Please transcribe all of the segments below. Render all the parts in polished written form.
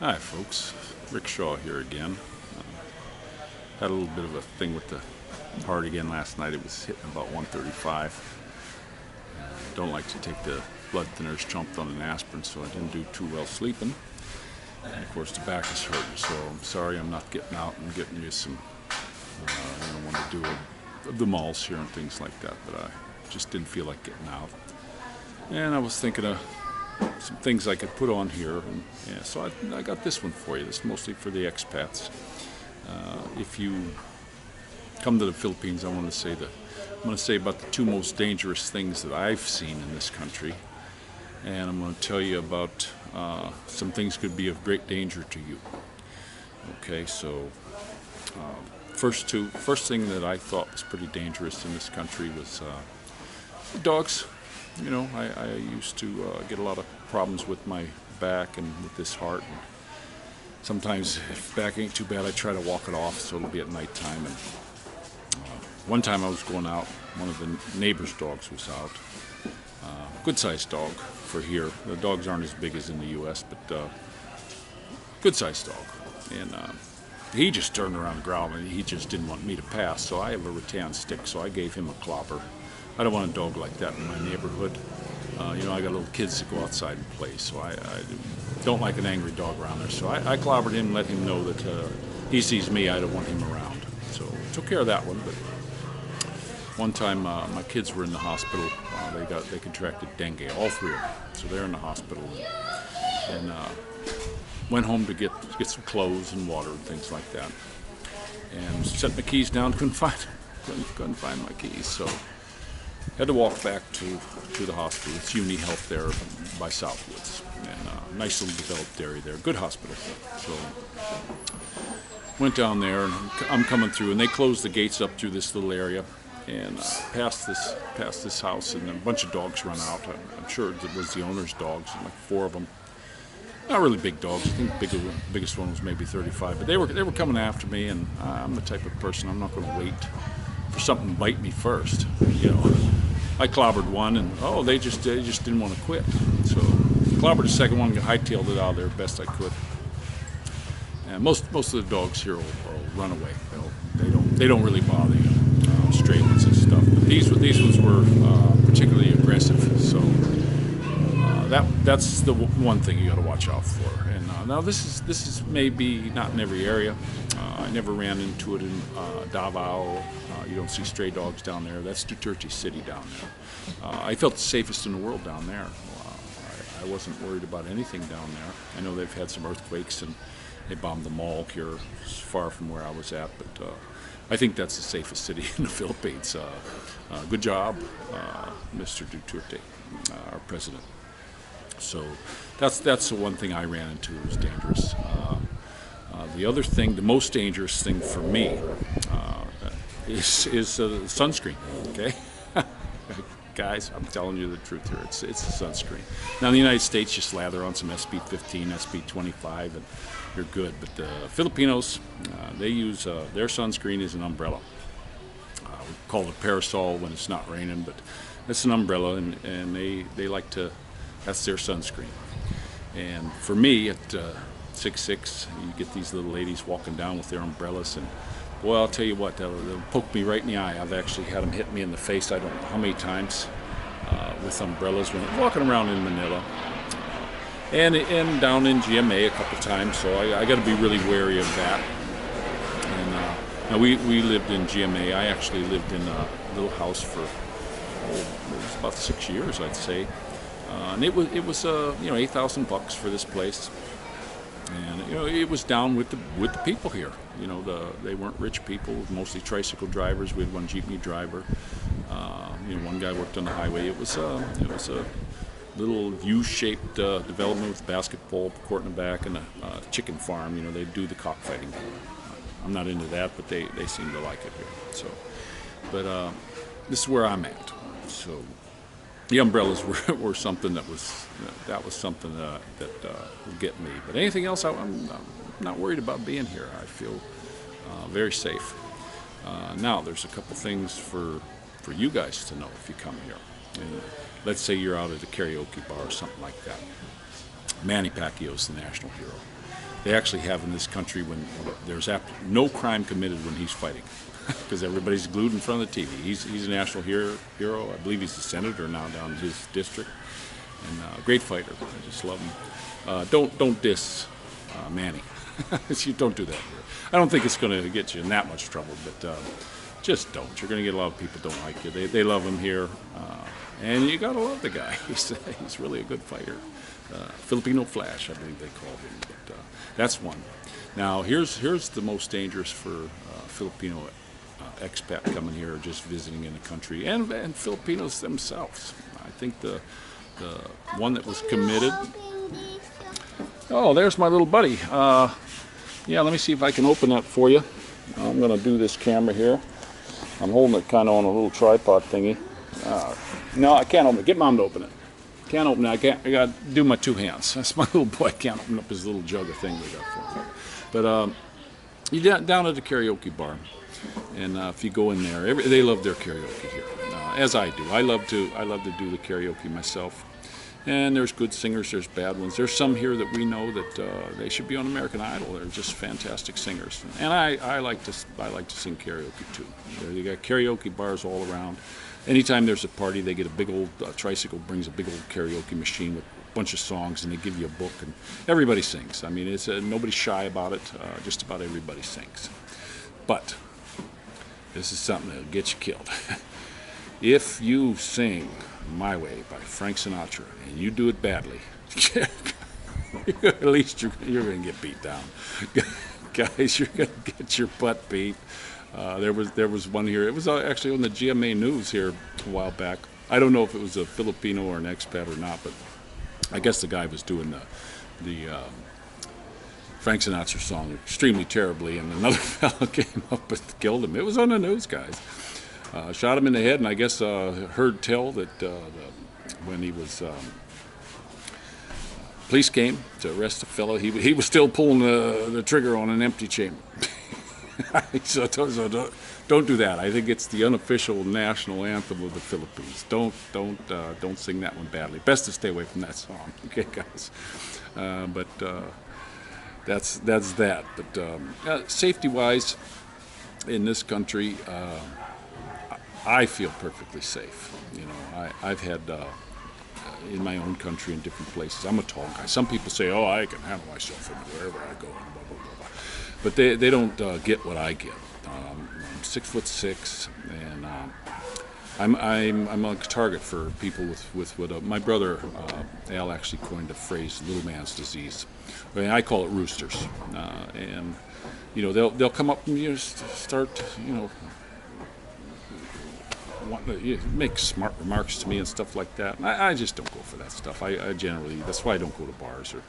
Hi folks, Rick Shaw here again. Had a little bit of a thing with the heart again last night. It was hitting about 135. Don't like to take the blood thinners, chomped on an aspirin, so I didn't do too well sleeping. And of course the back is hurting, so I'm sorry I'm not getting out and getting you some, I don't want to do the malls here and things like that, but I just didn't feel like getting out. And I was thinking of some things I could put on here, and yeah, so I got this one for you. This is mostly for the expats. If you come to the Philippines, I'm going to say about the two most dangerous things that I've seen in this country, and I'm going to tell you about some things could be of great danger to you. Okay, so first thing that I thought was pretty dangerous in this country was dogs. You know, I used to get a lot of problems with my back and with this heart. And sometimes, if back ain't too bad, I try to walk it off so it'll be at nighttime. And one time I was going out, one of the neighbor's dogs was out. Good-sized dog for here. The dogs aren't as big as in the U.S., but good-sized dog. And he just turned around and growled, and he just didn't want me to pass. So I have a rattan stick, so I gave him a clobber. I don't want a dog like that in my neighborhood. You know, I got little kids that go outside and play, so I don't like an angry dog around there. So I clobbered him, let him know that he sees me, I don't want him around. So took care of that one. But one time my kids were in the hospital. They contracted dengue, all three of them. So they're in the hospital, and went home to get some clothes and water and things like that. And set my keys down, couldn't find my keys. So had to walk back to the hospital. It's Uni Health there by Southwoods, and nice little developed area there. Good hospital. So went down there, and I'm coming through, and they closed the gates up through this little area, and past this house, and a bunch of dogs run out. I'm sure it was the owner's dogs, like 4 of them. Not really big dogs. I think the biggest one was maybe 35, but they were coming after me, and I'm the type of person, I'm not going to wait for something to bite me first. You know, I clobbered one, and they just didn't want to quit. So clobbered the second one, hightailed it out of there best I could. And most of the dogs here will run away. They don't really bother you, stray ones and stuff. But these ones were particularly aggressive. So that's the one thing you got to watch out for. And now this is maybe not in every area. I never ran into it in Davao. You don't see stray dogs down there. That's Duterte City down there. I felt the safest in the world down there. I wasn't worried about anything down there. I know they've had some earthquakes, and they bombed the mall here far from where I was at, but I think that's the safest city in the Philippines. Good job, Mr. Duterte, our president. So that's the one thing I ran into was dangerous. The other thing, the most dangerous thing for me, is sunscreen. Okay, guys, I'm telling you the truth here. It's the sunscreen. Now in the United States, you slather on some SB15, SB25, and you're good. But the Filipinos, they use their sunscreen is an umbrella. We call it parasol when it's not raining, but it's an umbrella, and they like to. That's their sunscreen. And for me, at 6'6", you get these little ladies walking down with their umbrellas, and boy, I'll tell you what, they'll poke me right in the eye. I've actually had them hit me in the face, I don't know how many times, with umbrellas when I'm walking around in Manila. And down in GMA a couple times, so I got to be really wary of that. And now we lived in GMA. I actually lived in a little house for it was about 6 years, I'd say. And it was $8,000 for this place, and it was down with the people here. They weren't rich people, mostly tricycle drivers. We had one jeepney driver. One guy worked on the highway. It was a little U-shaped development with a basketball court in the back and a chicken farm. They do the cockfighting. I'm not into that, but they seem to like it here. So, but this is where I'm at. So. The umbrellas were something that was something that will get me. But anything else, I'm not worried about being here. I feel very safe. Now, there's a couple things for you guys to know if you come here. And let's say you're out at a karaoke bar or something like that. Manny Pacquiao's the national hero. they actually have in this country when there's no crime committed when he's fighting, because everybody's glued in front of the TV. He's a national hero. I believe he's a senator now down in his district, and a great fighter. I just love him. Don't diss Manny. You don't do that here. I don't think it's going to get you in that much trouble, but just don't. You're going to get a lot of people don't like you. They love him here, and you got to love the guy. He's really a good fighter. Filipino Flash, I believe they called him. But that's one. Now here's the most dangerous for Filipino expat coming here, or just visiting in the country, and Filipinos themselves. I think the one that was committed. Oh, there's my little buddy. Yeah, let me see if I can open that for you. I'm going to do this camera here. I'm holding it kind of on a little tripod thingy. No, I can't open it. Get Mom to open it. Can't open it. I got to do my two hands. That's my little boy. I can't open up his little jug of thing we got for him. But you're down at the karaoke bar, and if you go in there, they love their karaoke here, as I do. I love to do the karaoke myself. And there's good singers, there's bad ones. There's some here that we know that they should be on American Idol. They're just fantastic singers. And I like to sing karaoke too. They got karaoke bars all around. Anytime there's a party, they get a big old tricycle, brings a big old karaoke machine with a bunch of songs, and they give you a book, and everybody sings. I mean, it's nobody's shy about it. Just about everybody sings. But this is something that'll get you killed. If you sing My Way by Frank Sinatra and you do it badly, at least you're going to get beat down. Guys, you're going to get your butt beat. There was one here. It was actually on the GMA News here a while back. I don't know if it was a Filipino or an expat or not, but I guess the guy was doing the Frank Sinatra song extremely terribly, and another fellow came up and killed him. It was on the news, guys. Shot him in the head, and I guess heard tell that when he was police came to arrest the fellow, he was still pulling the trigger on an empty chamber. So don't do that. I think it's the unofficial national anthem of the Philippines. Don't sing that one badly. Best to stay away from that song, okay, guys? But that's that. But safety-wise, in this country, I feel perfectly safe. You know, I've had in my own country in different places. I'm a tall guy. Some people say, "Oh, I can handle myself wherever I go," and blah blah blah. But they don't get what I get. I'm 6'6", and I'm a target for people with what my brother Al actually coined the phrase "little man's disease." I mean, I call it roosters, and you know they'll come up and start want to make smart remarks to me and stuff like that. And I just don't go for that stuff. I generally, that's why I don't go to bars or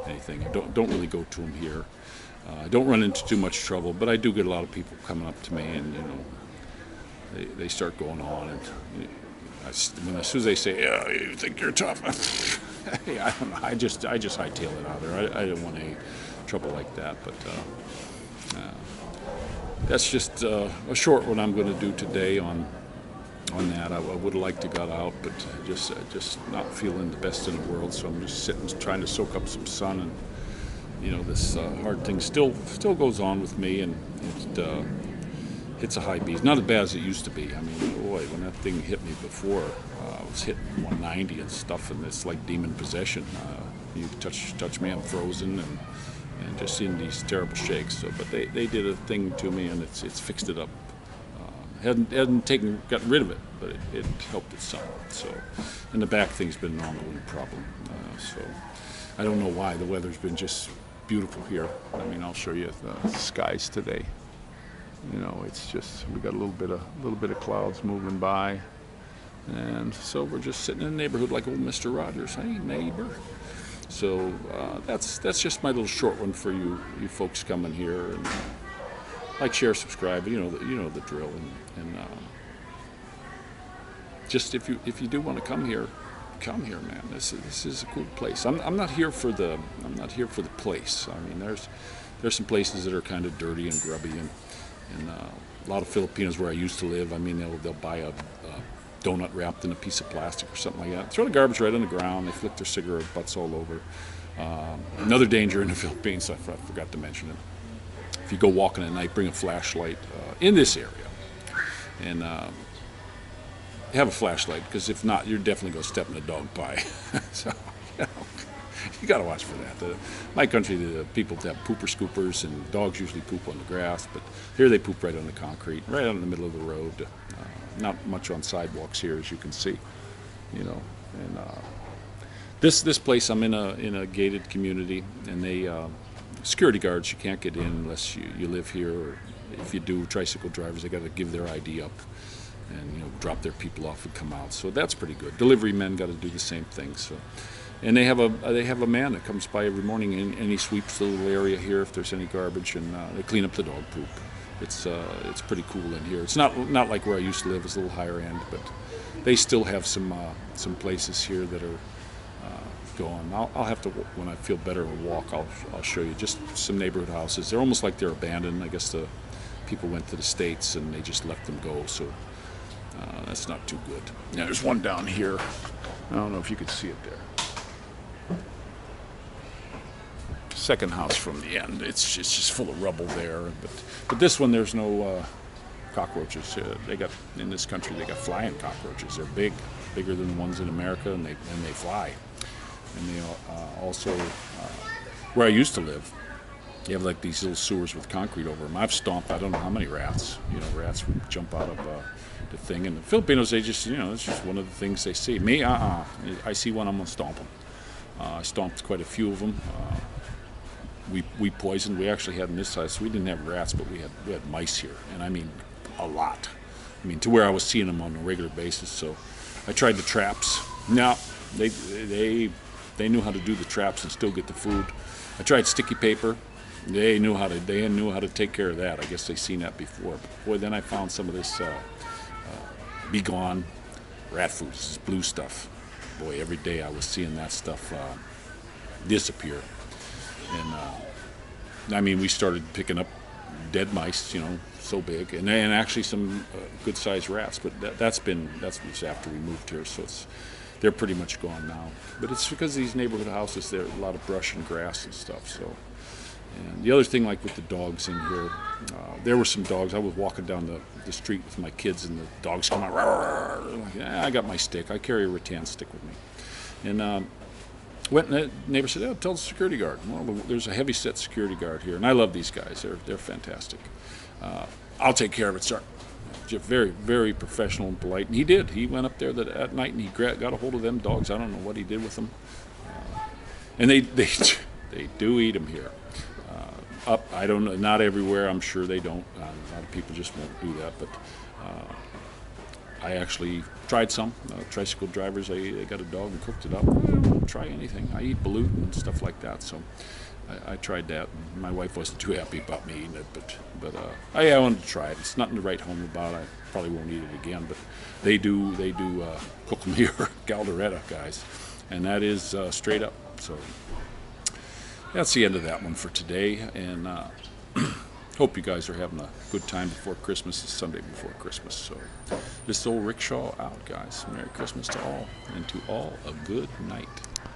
anything. I don't really go to them here. I don't run into too much trouble, but I do get a lot of people coming up to me, and they start going on, and as soon as they say, "Yeah, you think you're tough," hey, I don't know. I just hightail it out there. I don't want any trouble like that, but that's just a short one I'm going to do today on that. I would have liked to got out, but just not feeling the best in the world, so I'm just sitting trying to soak up some sun, and this hard thing still goes on with me, and it hits a high beat. It's not as bad as it used to be. I mean, boy, when that thing hit me before, I was hitting 190 and stuff, and it's like demon possession. You touch me, I'm frozen, and just in these terrible shakes. So, but they did a thing to me, and it's fixed it up. Hadn't gotten rid of it, but it helped it some. So, and the back thing's been an ongoing problem. So, I don't know why. The weather's been just beautiful here. I mean, I'll show you the skies today. It's just we got a little bit of clouds moving by, and so we're just sitting in the neighborhood like old Mr. Rogers. Hey, neighbor. So that's just my little short one for you folks coming here. And, like, share, subscribe. You know the drill, and just if you do want to come here, man. This is a cool place. I'm not here for the place. I mean, there's some places that are kind of dirty and grubby, and a lot of Filipinos where I used to live. I mean, they'll buy a donut wrapped in a piece of plastic or something like that, throw the garbage right on the ground. They flick their cigarette butts all over. Another danger in the Philippines, I forgot to mention it. If you go walking at night, bring a flashlight in this area. And have a flashlight, because if not, you're definitely going to step in a dog pie. So, you got to watch for that. My country, the people have pooper scoopers, and dogs usually poop on the grass, but here they poop right on the concrete, right out in the middle of the road. Not much on sidewalks here, as you can see. And this place, I'm in a gated community, and they security guards, you can't get in unless you live here, or if you do, tricycle drivers, they got to give their ID up and drop their people off and come out. So that's pretty good. Delivery men got to do the same thing. So, and they have a man that comes by every morning, and he sweeps the little area here if there's any garbage, and they clean up the dog poop. It's pretty cool in here. It's not like where I used to live. It's a little higher end, but they still have some places here that are going. I'll have to, when I feel better, walk. I'll show you just some neighborhood houses. They're almost like they're abandoned. I guess the people went to the States and they just let them go. So. That's not too good. Yeah, there's one down here. I don't know if you could see it there. Second house from the end. It's just full of rubble there. But this one, there's no cockroaches. They got, in this country, they got flying cockroaches. They're bigger than the ones in America, and they fly. And they also, where I used to live, you have like these little sewers with concrete over them. I've stomped, I don't know how many rats. Rats would jump out of the thing. And the Filipinos, they just, it's just one of the things they see. Me, I see one, I'm going to stomp them. I stomped quite a few of them. We poisoned. We actually had in this size, so we didn't have rats, but we had mice here. And I mean, a lot. I mean, to where I was seeing them on a regular basis. So I tried the traps. Now, they knew how to do the traps and still get the food. I tried sticky paper. They knew how to take care of that. I guess they've seen that before. But boy, then I found some of this Be Gone rat food. This is blue stuff. Boy, every day I was seeing that stuff disappear. And I mean, we started picking up dead mice, so big, and actually some good-sized rats. But that's just after we moved here, so they're pretty much gone now. But it's because of these neighborhood houses. There's a lot of brush and grass and stuff. So. And the other thing, like with the dogs in here, there were some dogs. I was walking down the street with my kids, and the dogs come out. Like, I got my stick. I carry a rattan stick with me. And went, and the neighbor said, tell the security guard. Well, there's a heavy-set security guard here, and I love these guys. They're fantastic. I'll take care of it, sir. Just very, very professional and polite. And he did. He went up there at night, and he got a hold of them dogs. I don't know what he did with them. And they do eat them here. I don't know, not everywhere, I'm sure they don't. A lot of people just won't do that, but I actually tried some. Tricycle drivers, they got a dog and cooked it up. I don't try anything. I eat balut and stuff like that, so I tried that. My wife wasn't too happy about me eating it, but I wanted to try it. It's nothing to write home about. I probably won't eat it again, but they do cook them here, Calderetta guys, and that is straight up. So. That's the end of that one for today, and hope you guys are having a good time before Christmas. It's Sunday before Christmas, so this is old Rickshaw out, guys. Merry Christmas to all, and to all a good night.